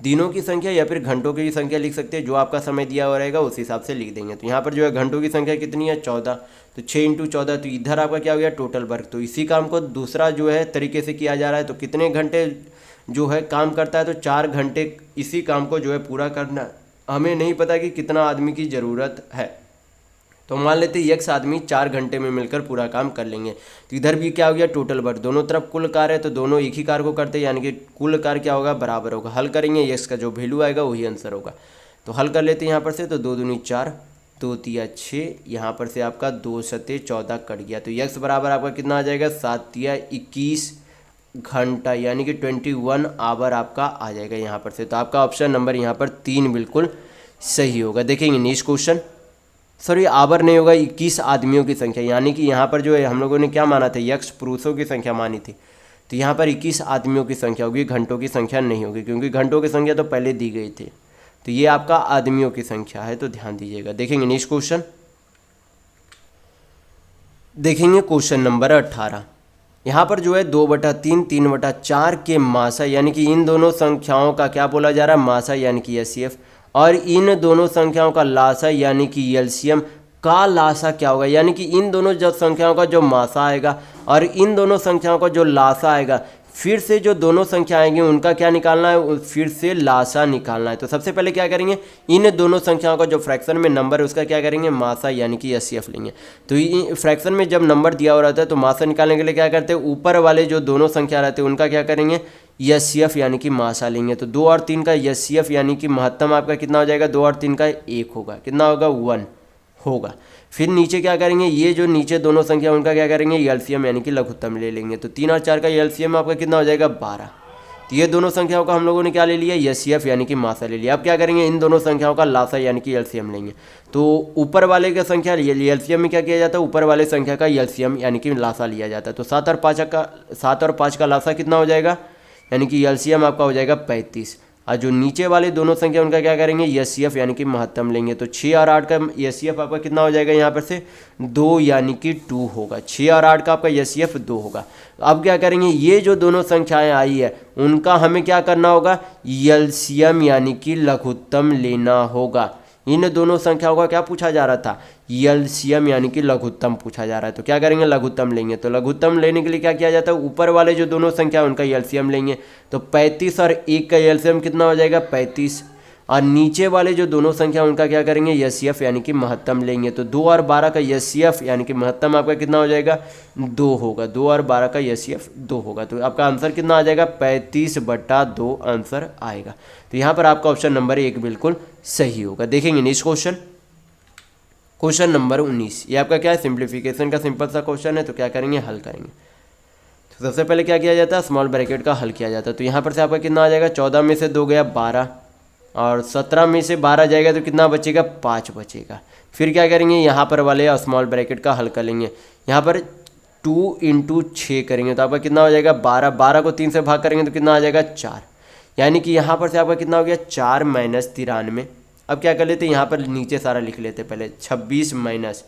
दिनों की संख्या या फिर घंटों की संख्या लिख सकते हैं, जो आपका समय दिया हुआ रहेगा उस हिसाब से लिख देंगे। तो यहाँ पर जो है घंटों की संख्या कितनी है, 14, तो 6 इंटू 14, तो इधर आपका क्या हो गया टोटल वर्क। तो इसी काम को दूसरा जो है तरीके से किया जा रहा है। तो कितने घंटे जो है काम करता है, तो 4 घंटे इसी काम को जो है पूरा करना। हमें नहीं पता कि कितना आदमी की ज़रूरत है, तो मान लेते हैं x आदमी 4 घंटे में मिलकर पूरा काम कर लेंगे। तो इधर भी क्या हो गया टोटल वर्क, दोनों तरफ कुल कार्य है तो दोनों एक ही कार्य को करते हैं, यानी कि कुल कार्य क्या होगा, बराबर होगा। हल करेंगे, x का जो वैल्यू आएगा वही आंसर होगा। तो हल कर लेते हैं यहाँ पर से, तो 2 दूनी 4, 2 तिया 6, यहाँ पर से आपका 2 सते 14 कट गया। तो x बराबर आपका कितना आ जाएगा, 7 तिया 21 घंटा, यानी कि 21 आवर आपका आ जाएगा यहाँ पर से। तो आपका ऑप्शन नंबर यहाँ पर 3 बिल्कुल सही होगा। देखेंगे नेक्स्ट क्वेश्चन, सॉरी आवर नहीं होगा, 21 आदमियों की संख्या, यानी कि यहाँ पर जो है हम लोगों ने क्या माना था, यक्ष पुरुषों की संख्या मानी थी। तो यहाँ पर 21 आदमियों की संख्या होगी, घंटों की संख्या नहीं होगी, क्योंकि घंटों की संख्या तो पहले दी गई थी। तो ये आपका आदमियों की संख्या है, तो ध्यान दीजिएगा। देखेंगे नेक्स्ट क्वेश्चन, देखेंगे क्वेश्चन नंबर 18। यहाँ पर जो है 2/3, 3/4 के मासा, यानी कि इन दोनों संख्याओं का क्या बोला जा रहा है, मासा यानी कि एचसीएफ, और इन दोनों संख्याओं का लासा यानी कि एलसीएम का लासा क्या होगा, यानी कि इन दोनों जो संख्याओं का जो मासा आएगा और इन दोनों संख्याओं का जो लासा आएगा, फिर से जो दोनों संख्या आएंगी उनका क्या निकालना है, फिर से लासा निकालना है। तो सबसे पहले क्या करेंगे, इन दोनों संख्याओं का जो फ्रैक्शन में नंबर है उसका क्या करेंगे, मासा यानी कि एचसीएफ लेंगे। तो फ्रैक्शन में जब नंबर दिया हुआ रहता है तो मासा निकालने के लिए क्या करते हैं, ऊपर वाले जो दोनों संख्या रहते हैं उनका क्या करेंगे, एचसीएफ यानी कि मासा लेंगे। तो 2 और 3 का एचसीएफ यानी कि महत्तम आपका कितना हो जाएगा, 2 और 3 का 1 होगा, कितना होगा 1 होगा। फिर नीचे क्या करेंगे, ये जो नीचे दोनों संख्या उनका क्या करेंगे, एलसीएम यानी कि लघुत्तम ले लेंगे। तो 3 और 4 का एलसीएम आपका कितना हो जाएगा 12। तो ये दोनों संख्याओं का हम लोगों ने क्या ले लिया, एचसीएफ यानी कि मासा ले लिया। अब क्या करेंगे, इन दोनों संख्याओं का लासा यानी कि एलसीएम लेंगे। तो ऊपर वाले का संख्या एलसीएम में क्या किया जाता है, ऊपर वाले संख्या का एलसीएम यानी कि लासा लिया जाता है। तो 7 और 5 का लासा कितना हो जाएगा, यानी कि एलसीएम आपका हो जाएगा 35। और जो नीचे वाले दोनों संख्या उनका क्या करेंगे, एचसीएफ यानी कि महत्तम लेंगे। तो 6 और 8 का एचसीएफ आपका कितना हो जाएगा, यहाँ पर से 2 यानी कि 2 होगा। 6 और 8 का आपका एचसीएफ 2 होगा। अब क्या करेंगे, ये जो दोनों संख्याएं आई है उनका हमें क्या करना होगा, एलसीएम यानी कि लघुत्तम लेना होगा। इन दोनों संख्याओं का क्या पूछा जा रहा था, एलसीएम यानी कि लघुत्तम पूछा जा रहा है। तो क्या करेंगे, लघुत्तम लेंगे। तो लघुत्तम लेने के लिए क्या किया जाता है, ऊपर वाले जो दोनों संख्या है उनका एलसीएम लेंगे। तो 35 और 1 का एलसीएम कितना हो जाएगा, 35। और नीचे वाले जो दोनों संख्या उनका क्या करेंगे, एचसीएफ यानी कि महत्तम लेंगे। तो 2 और 12 का एचसीएफ यानी कि महत्तम आपका कितना हो जाएगा, 2 होगा। 2 और 12 का एचसीएफ 2 होगा। तो आपका आंसर कितना आ जाएगा, 35/2 आंसर आएगा। तो यहाँ पर आपका ऑप्शन नंबर 1 बिल्कुल सही होगा। देखेंगे नेक्स्ट क्वेश्चन, क्वेश्चन नंबर 19। ये आपका क्या है, सिंप्लीफिकेशन का सिंपल सा क्वेश्चन है। तो क्या करेंगे, हल करेंगे। तो सबसे पहले क्या किया जाता है, स्मॉल ब्रैकेट का हल किया जाता है। तो यहाँ पर से आपका कितना आ जाएगा, 14 में से 2 गया 12, और 17 में से 12 जाएगा तो कितना बचेगा, 5 बचेगा। फिर क्या करेंगे, यहाँ पर वाले स्मॉल ब्रैकेट का हल कर लेंगे। यहाँ पर 2 × 6 करेंगे तो आपका कितना हो जाएगा, 12। 12 को 3 से भाग करेंगे तो कितना आ जाएगा, 4। यानी कि यहाँ पर से आपका कितना हो गया, 4 - 93। अब क्या कर लेते हैं, यहाँ पर नीचे सारा लिख लेते हैं पहले। 26 माइनस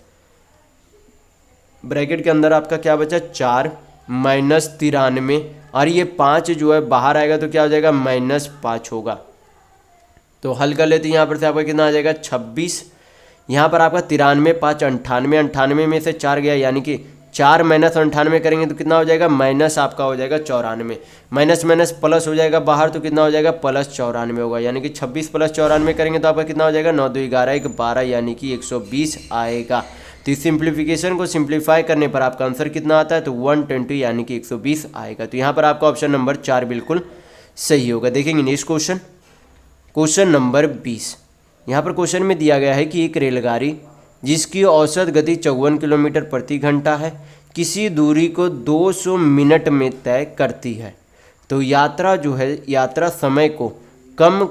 ब्रैकेट के अंदर आपका क्या बचा, 4 - 93, और ये 5 जो है बाहर आएगा तो क्या हो जाएगा, -5 होगा। तो हल कर लेते हैं। यहाँ पर से आपका कितना आ जाएगा, 26। यहाँ पर आपका 93, 5 98, 98 में से 4 गया, यानी कि 4 - 98 करेंगे तो कितना हो जाएगा, माइनस आपका हो जाएगा 94। माइनस माइनस प्लस हो जाएगा बाहर तो कितना हो जाएगा, +94 होगा। यानी कि 26 + 94 करेंगे तो आपका कितना हो जाएगा, 9 - 2 = 11, 1 12, यानी कि 120 आएगा। तो इस सिंप्लीफिकेशन को सिंप्लीफाई करने पर आपका आंसर कितना आता है, तो 120 यानी कि 120 आएगा। तो यहाँ पर आपका ऑप्शन नंबर 4 बिल्कुल सही होगा। देखेंगे नेक्स्ट क्वेश्चन, क्वेश्चन नंबर 20। यहाँ पर क्वेश्चन में दिया गया है कि एक रेलगाड़ी जिसकी औसत गति 54 किलोमीटर प्रति घंटा है, किसी दूरी को 200 मिनट में तय करती है। तो यात्रा जो है, यात्रा समय को कम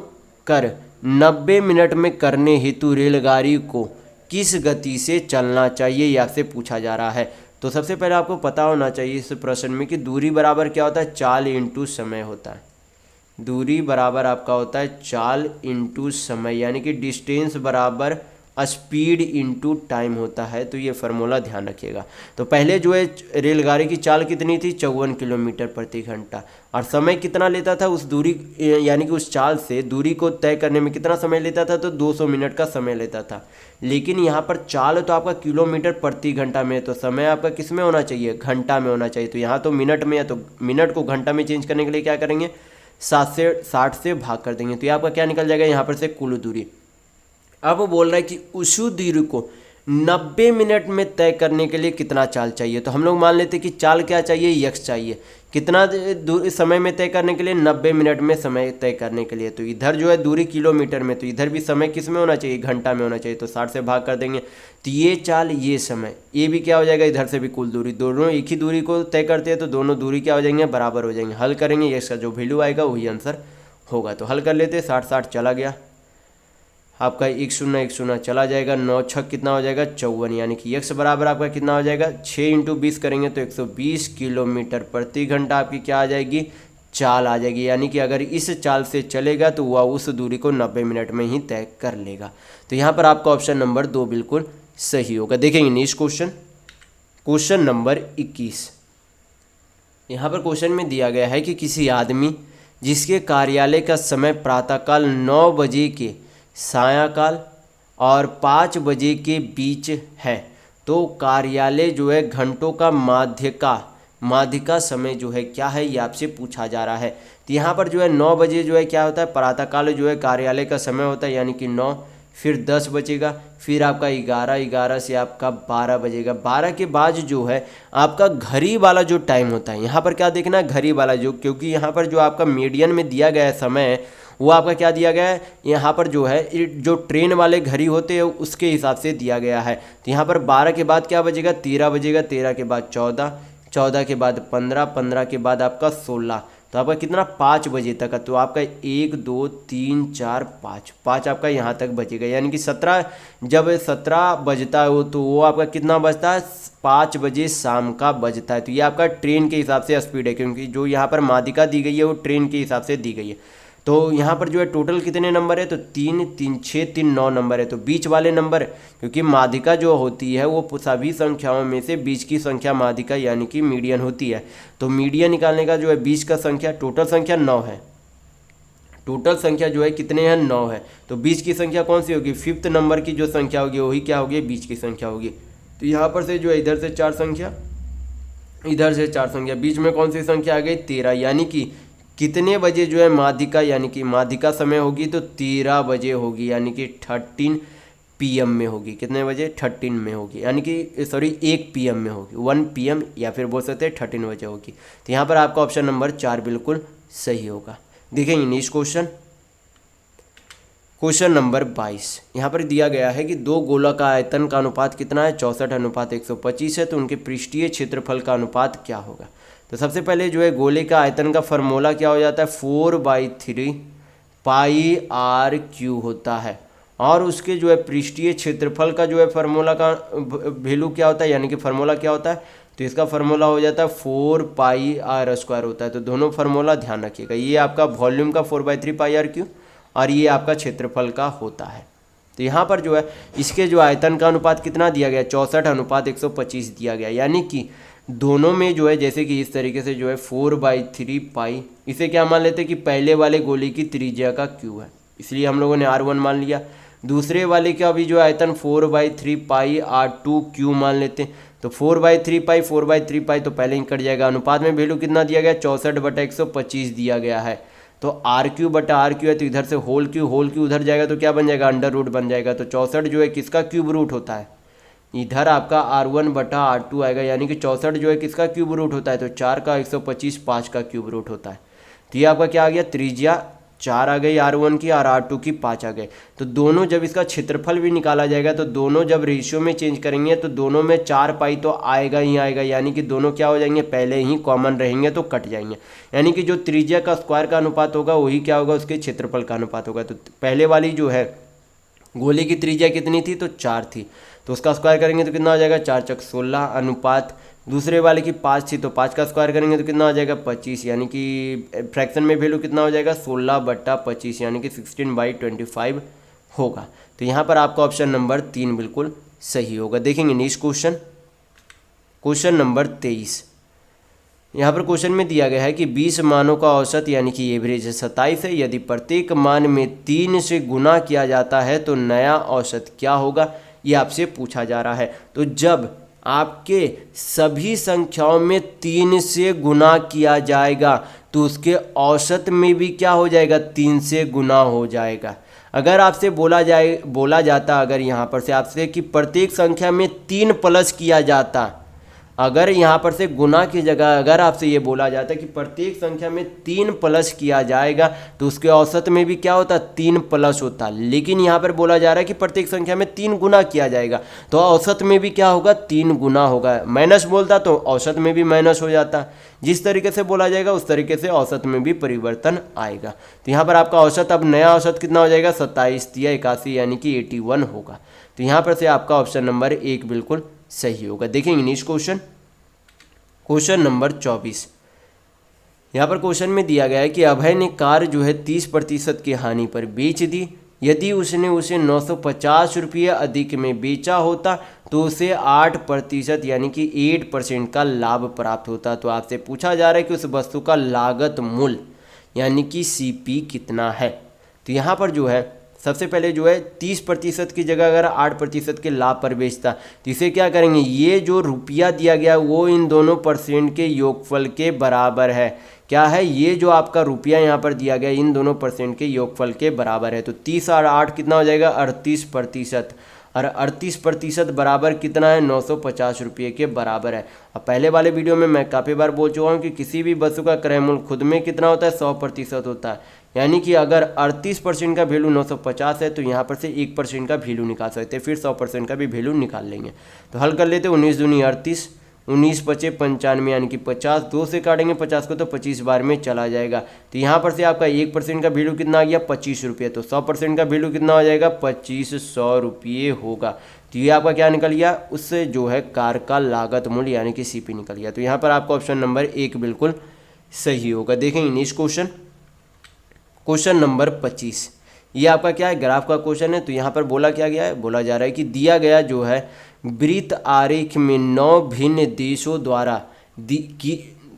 कर 90 मिनट में करने हेतु रेलगाड़ी को किस गति से चलना चाहिए, या से पूछा जा रहा है। तो सबसे पहले आपको पता होना चाहिए इस प्रश्न में कि दूरी बराबर क्या होता है, चाल × समय होता है। दूरी बराबर आपका होता है चाल × समय, यानी कि डिस्टेंस बराबर स्पीड × टाइम होता है। तो ये फार्मूला ध्यान रखिएगा। तो पहले जो है रेलगाड़ी की चाल कितनी थी, 54 किलोमीटर प्रति घंटा, और समय कितना लेता था उस दूरी, यानी कि उस चाल से दूरी को तय करने में कितना समय लेता था, तो 200 मिनट का समय लेता था। लेकिन यहाँ पर चाल तो आपका किलोमीटर प्रति घंटा में है, तो समय आपका किस में होना चाहिए, घंटा में होना चाहिए। तो यहाँ तो मिनट में है, तो मिनट को घंटा में चेंज करने के लिए क्या करेंगे, 60 से भाग कर देंगे। तो ये आपका क्या निकल जाएगा, यहाँ पर से कुल दूरी। अब वो बोल रहा है कि उस दूरी को 90 मिनट में तय करने के लिए कितना चाल चाहिए। तो हम लोग मान लेते हैं कि चाल क्या चाहिए, x चाहिए। कितना समय में तय करने के लिए, 90 मिनट में समय तय करने के लिए। तो इधर जो है दूरी किलोमीटर में, तो इधर भी समय किस में होना चाहिए, घंटा में होना चाहिए। तो 60 से भाग कर देंगे तो ये चाल, ये समय, ये भी क्या हो जाएगा, इधर से भी कुल दूरी। दोनों एक ही दूरी को तय करते हैं तो दोनों दूरी क्या हो जाएंगे, बराबर हो जाएंगे। हल करेंगे, x का जो वैल्यू आएगा वही आंसर होगा। तो हल कर लेते हैं। 60 60 चला गया, आपका 1 0 1 0 चला जाएगा। 9 6 कितना हो जाएगा, 54, यानी कि x बराबर आपका कितना हो जाएगा, 6 × 20 करेंगे तो 120 किलोमीटर प्रति घंटा आपकी क्या आ जाएगी, चाल आ जाएगी। यानी कि अगर इस चाल से चलेगा तो वह उस दूरी को 90 मिनट में ही तय कर लेगा। तो यहाँ पर आपका ऑप्शन नंबर 2 बिल्कुल सही होगा। देखेंगे नेक्स्ट क्वेश्चन, क्वेश्चन नंबर 21। यहाँ पर क्वेश्चन में दिया गया है कि किसी आदमी जिसके कार्यालय का समय प्रातःकाल 9 बजे के सायंकाल और 5 बजे के बीच है, तो कार्यालय जो है घंटों का माध्यिका समय जो है क्या है, ये आपसे पूछा जा रहा है। तो यहाँ पर जो है 9 बजे जो है क्या होता है, प्रातःकाल जो है कार्यालय का समय होता है, यानी कि 9, फिर 10 बजेगा, फिर आपका 11 से आपका 12 बजेगा। 12 के बाद जो है आपका घड़ी वाला जो टाइम होता है, यहाँ पर क्या देखना है, घड़ी वाला जो, क्योंकि यहाँ पर जो आपका मीडियन में दिया गया है समय, वो आपका क्या दिया गया है, यहाँ पर जो है जो ट्रेन वाले घड़ी होते हैं उसके हिसाब से दिया गया है। तो यहाँ पर 12 के बाद क्या बजेगा, 13 बजेगा, 13 के बाद 14, 14 के बाद 15, 15 के बाद आपका 16, तो आपका कितना, 5 बजे तक का। तो आपका 1 2 3 4 5 आपका यहाँ तक बजेगा। यानी कि 17, जब 17 बजता है तो वो आपका कितना बजता है, 5 बजे शाम का बजता है। तो ये आपका ट्रेन के हिसाब से स्पीड है, क्योंकि जो यहाँ पर माध्यिका दी गई है वो ट्रेन के हिसाब से दी गई है। तो यहाँ पर जो है टोटल कितने नंबर है, तो 3 3 6 3 9 नंबर है। तो बीच वाले नंबर, क्योंकि माध्यिका जो होती है वो सभी संख्याओं में से बीच की संख्या माध्यिका यानी कि मीडियन होती है। तो मीडियन निकालने का जो है बीच का संख्या, टोटल संख्या 9 है। टोटल संख्या जो है कितने हैं, 9 है। तो बीच की संख्या कौन सी होगी, 5th नंबर की जो संख्या होगी वही क्या होगी, बीच की संख्या होगी। तो यहाँ पर से जो है इधर से 4 संख्या, इधर से 4 संख्या, बीच में कौन सी संख्या आ गई, 13। यानी कि कितने बजे जो है माध्यिका, यानी कि माध्यिका समय होगी तो 13 बजे होगी, यानी कि 13 PM में होगी। कितने बजे, 13 में होगी, यानी कि सॉरी 1 PM में होगी, 1 PM, या फिर बोल सकते हैं 13 बजे होगी। तो यहाँ पर आपका ऑप्शन नंबर 4 बिल्कुल सही होगा। देखेंगे नेक्स्ट क्वेश्चन, क्वेश्चन नंबर 22। यहाँ पर दिया गया है कि दो गोला का आयतन का अनुपात कितना है, 64:125 है। तो उनके पृष्ठीय क्षेत्रफल का अनुपात क्या होगा। तो सबसे पहले जो है गोले का आयतन का फॉर्मूला क्या हो जाता है, 4/3 πr³ होता है। और उसके जो है पृष्ठीय क्षेत्रफल का जो है फार्मूला का वैल्यू क्या होता है, यानी कि फार्मूला क्या होता है, तो इसका फार्मूला हो जाता है 4πr² होता है। तो दोनों फार्मूला ध्यान रखिएगा, ये आपका वॉल्यूम का 4/3 πr³ और ये आपका क्षेत्रफल का होता है। तो यहाँ पर जो है इसके जो आयतन का अनुपात कितना दिया गया, 64:125 दिया गया। यानी कि दोनों में जो है जैसे कि इस तरीके से जो है 4/3 पाई, इसे क्या मान लेते हैं कि पहले वाले गोले की त्रिज्या का क्यू है, इसलिए हम लोगों ने R1 मान लिया। दूसरे वाले का भी जो आयतन 4/3 पाई R2 मान लेते हैं। तो 4/3 पाई 4/3 पाई तो पहले ही कट जाएगा। अनुपात में वैल्यू कितना दिया गया, 64/125 दिया गया है। तो R³ है, तो इधर से होल क्यू उधर जाएगा तो क्या बन जाएगा, अंडर रूट बन जाएगा। तो 64 जो है किसका क्यूब रूट होता है, इधर आपका R1/R2 आएगा, यानी कि 64 जो है किसका क्यूब रूट होता है, तो 4 का 125 5 का क्यूब रूट होता है। तो ये आपका क्या आ गया, त्रिज्या 4 आ गई R1 की और R2 की 5 आ गए। तो दोनों जब इसका क्षेत्रफल भी निकाला जाएगा तो दोनों जब रेशियो में चेंज करेंगे तो दोनों में 4 पाई तो आएगा ही आएगा, यानी कि दोनों क्या हो जाएंगे, पहले ही कॉमन रहेंगे तो कट जाएंगे। यानी कि जो त्रिज्या का स्क्वायर का अनुपात होगा वही क्या होगा, उसके क्षेत्रफल का अनुपात होगा। तो पहले वाली जो है गोले की त्रिज्या कितनी थी, तो 4 थी, तो उसका स्क्वायर करेंगे तो कितना हो जाएगा, 4 × 16 अनुपात दूसरे वाले की 5 थी, तो 5 का स्क्वायर करेंगे तो कितना हो जाएगा, 25, यानी कि फ्रैक्शन में वैल्यू कितना हो जाएगा, 16/25, यानी कि 16/25 होगा। तो यहाँ पर आपका ऑप्शन नंबर 3 बिल्कुल सही होगा। देखेंगे नेक्स्ट क्वेश्चन, क्वेश्चन नंबर 23। यहाँ पर क्वेश्चन में दिया गया है कि 20 मानों का औसत यानी कि एवरेज 27 है। यदि प्रत्येक मान में 3 से गुना किया जाता है तो नया औसत क्या होगा, ये आपसे पूछा जा रहा है। तो जब आपके सभी संख्याओं में 3 से गुना किया जाएगा तो उसके औसत में भी क्या हो जाएगा, 3 से गुना हो जाएगा। अगर आपसे बोला जाता अगर यहाँ पर से आपसे कि प्रत्येक संख्या में 3 प्लस किया जाता, अगर यहाँ पर से गुना की जगह अगर आपसे ये बोला जाता है कि प्रत्येक संख्या में 3 प्लस किया जाएगा तो उसके औसत में भी क्या होता, 3 प्लस होता। लेकिन यहाँ पर बोला जा रहा है कि प्रत्येक संख्या में 3 गुना किया जाएगा तो औसत में भी क्या होगा, 3 गुना होगा। माइनस बोलता तो औसत में भी माइनस हो जाता। जिस तरीके से बोला जाएगा उस तरीके से औसत में भी परिवर्तन आएगा। तो यहाँ पर आपका औसत अब नया औसत कितना हो जाएगा, 27 या 81 यानी कि 81 होगा। तो यहाँ पर से आपका ऑप्शन नंबर 1 बिल्कुल सही होगा। देखेंगे नेक्स्ट क्वेश्चन, क्वेश्चन नंबर 24। यहाँ पर क्वेश्चन में दिया गया है कि अभय ने कार जो है 30% की हानि पर बेच दी। यदि उसने उसे 950 रुपये अधिक में बेचा होता तो उसे 8% यानी कि 8% का लाभ प्राप्त होता। तो आपसे पूछा जा रहा है कि उस वस्तु का लागत मूल्य यानी कि CP कितना है। तो यहाँ पर जो है सबसे पहले जो है 30% की जगह अगर 8% के लाभ पर बेचता तो इसे क्या करेंगे, ये जो रुपया दिया गया वो इन दोनों परसेंट के योगफल के बराबर है। क्या है, ये जो आपका रुपया यहाँ पर दिया गया इन दोनों परसेंट के योगफल के बराबर है। तो 30 और 8 कितना हो जाएगा, 38%, और 38% बराबर कितना है, 950 रुपये के बराबर है। अब पहले वाले वीडियो में मैं काफ़ी बार बोल चुका हूँ कि किसी भी वस्तु का क्रय मूल्य खुद में कितना होता है, 100% होता है। यानी कि अगर 38% का वैल्यू 950 है तो यहाँ पर से 1% का वैल्यू निकाल सकते हैं, फिर 100% का भी वैल्यू निकाल लेंगे। तो हल कर लेते हैं, 19 दूनी 38, 19 पचे 95 यानी कि 50, 2 से काटेंगे 50 को तो 25 बार में चला जाएगा। तो यहाँ पर से आपका 1% का वैल्यू कितना आ गया, 25 रुपये। तो 100% का वैल्यू कितना हो जाएगा, 2500 रुपये होगा। तो ये आपका क्या निकल गया, उससे जो है कार का लागत मूल्य यानी कि CP निकल गया। तो यहाँ पर आपका ऑप्शन नंबर 1 बिल्कुल सही होगा। देखेंगे नेक्स्ट क्वेश्चन, क्वेश्चन नंबर 25। ये आपका क्या है, ग्राफ का क्वेश्चन है। तो यहाँ पर बोला क्या गया है, बोला जा रहा है कि दिया गया जो है वृत्त आरेख में 9 भिन्न देशों द्वारा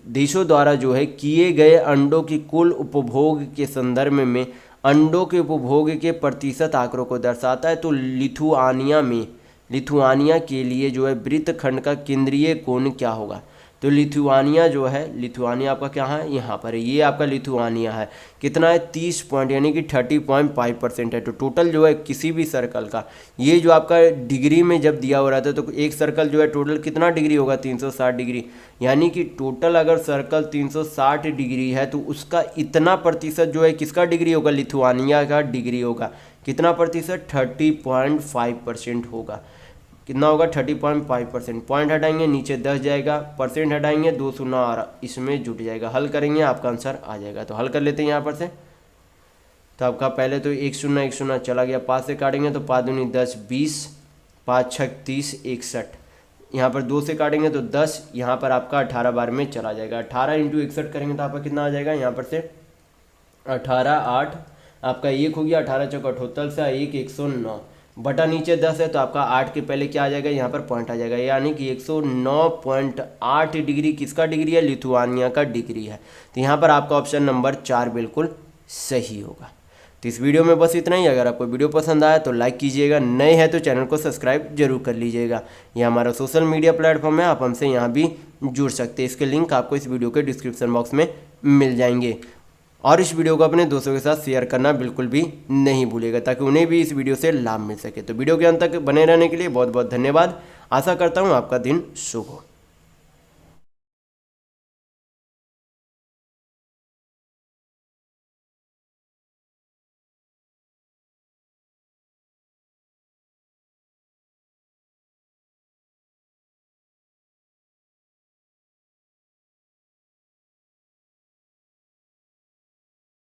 देशों द्वारा जो है किए गए अंडों की कुल उपभोग के संदर्भ में अंडों के उपभोग के प्रतिशत आंकड़ों को दर्शाता है। तो लिथुआनिया के लिए जो है वृत्तखंड का केंद्रीय कोण क्या होगा? तो लिथुआनिया जो है, लिथुआनिया आपका क्या है, यहाँ पर है, ये आपका लिथुआनिया है। कितना है? 30 पॉइंट यानी कि 30.5% है। तो टोटल जो है किसी भी सर्कल का, ये जो आपका डिग्री में जब दिया हो रहा था तो एक सर्कल जो है टोटल कितना डिग्री होगा? 360 डिग्री। यानी कि टोटल अगर सर्कल 360 डिग्री है तो उसका इतना प्रतिशत जो है किसका डिग्री होगा? लिथुआनिया का डिग्री होगा। कितना प्रतिशत? 30.5% होगा। कितना होगा? 30.5%। पॉइंट हटाएंगे नीचे 10 जाएगा, परसेंट हटाएंगे 2 शून्य और इसमें जुट जाएगा। हल करेंगे आपका आंसर आ जाएगा। तो हल कर लेते हैं यहाँ पर से। तो आपका पहले तो 1 शून्य चला गया, 5 से काटेंगे तो 5 दूनी 10, 20, 5 छक 30, 61। यहाँ पर 2 से काटेंगे तो 10, यहाँ पर आपका 18 बार में चला जाएगा। 18 इंटू 61 करेंगे तो आपका कितना आ जाएगा? यहाँ पर से 18, 8 आपका 1 हो गया, 18 चौक 78 से 1, 109 बटा नीचे 10 है तो आपका 8 के पहले क्या आ जाएगा? यहाँ पर पॉइंट आ जाएगा। यानी कि 109.8 डिग्री किसका डिग्री है? लिथुआनिया का डिग्री है। तो यहाँ पर आपका ऑप्शन नंबर 4 बिल्कुल सही होगा। तो इस वीडियो में बस इतना ही। अगर आपको वीडियो पसंद आया तो लाइक कीजिएगा, नए हैं तो चैनल को सब्सक्राइब जरूर कर लीजिएगा। ये हमारा सोशल मीडिया प्लेटफॉर्म है, आप हमसे यहाँ भी जुड़ सकते हैं। इसके लिंक आपको इस वीडियो के डिस्क्रिप्शन बॉक्स में मिल जाएंगे। और इस वीडियो को अपने दोस्तों के साथ शेयर करना बिल्कुल भी नहीं भूलिएगा ताकि उन्हें भी इस वीडियो से लाभ मिल सके। तो वीडियो के अंत तक बने रहने के लिए बहुत बहुत धन्यवाद। आशा करता हूँ आपका दिन शुभ हो।